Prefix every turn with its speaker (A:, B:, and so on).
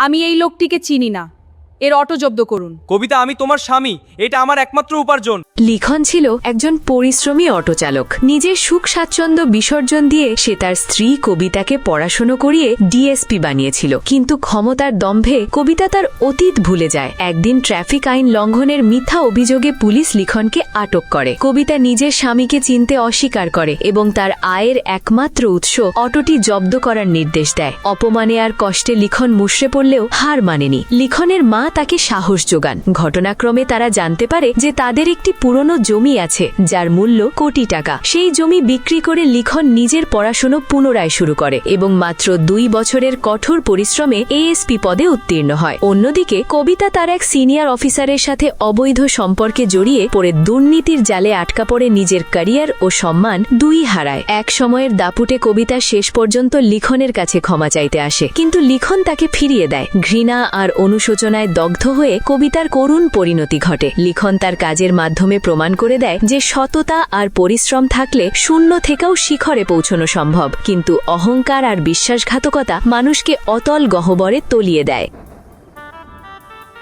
A: আমি এই লোকটিকে চিনি না, এর অটো জব্দ করুন।
B: কবিতা, আমি তোমার স্বামী, এটা আমার একমাত্র উপার্জন।
C: লিখন ছিল একজন পরিশ্রমী অটোচালক। নিজের সুখ স্বাচ্ছন্দ্য বিসর্জন দিয়ে সে তার স্ত্রী কবিতাকে পড়াশোনা করিয়ে ডিএসপি বানিয়েছিল। কিন্তু ক্ষমতার দম্ভে কবিতা তার অতীত ভুলে যায়। একদিন ট্রাফিক আইন লঙ্ঘনের মিথ্যা অভিযোগে পুলিশ লিখনকে আটক করে। কবিতা নিজের স্বামীকে চিনতে অস্বীকার করে এবং তার আয়ের একমাত্র উৎস অটোটি জব্দ করার নির্দেশ দেয়। অপমানে আর কষ্টে লিখন মুষড়ে পড়লেও হার মানেনি। লিখনের মা তাকে সাহস যোগান। ঘটনাক্রমে তারা জানতে পারে যে তাদের একটি পুরনো জমি আছে যার মূল্য কোটি টাকা। সেই জমি বিক্রি করে লিখন নিজের পড়াশোনা পুনরায় শুরু করে এবং মাত্র 2 বছরের কঠোর পরিশ্রমে এএসপি পদে উত্তীর্ণ হয়। অন্যদিকে কবিতা তার এক সিনিয়র অফিসারের সাথে অবৈধ সম্পর্কে জড়িয়ে পড়ে দুর্নীতির জালে আটকা পড়ে নিজের ক্যারিয়ার ও সম্মান দুই হারায়। এক সময়ের দাপুটে কবিতা শেষ পর্যন্ত লিখনের কাছে ক্ষমা চাইতে আসে, কিন্তু লিখন তাকে ফিরিয়ে দেয়। ঘৃণা আর অনুশোচনায় দগ্ধ হয়ে কবিতার করুণ পরিণতি ঘটে। লিখন তার কাজের মাধ্যমে প্রমাণ করে দেয় যে সততা আর পরিশ্রম থাকলে শূন্য থেকেও শিখরে পৌঁছানো সম্ভব, কিন্তু অহংকার আর বিশ্বাসঘাতকতা মানুষকে অতল গহ্বরে তলিয়ে দেয়।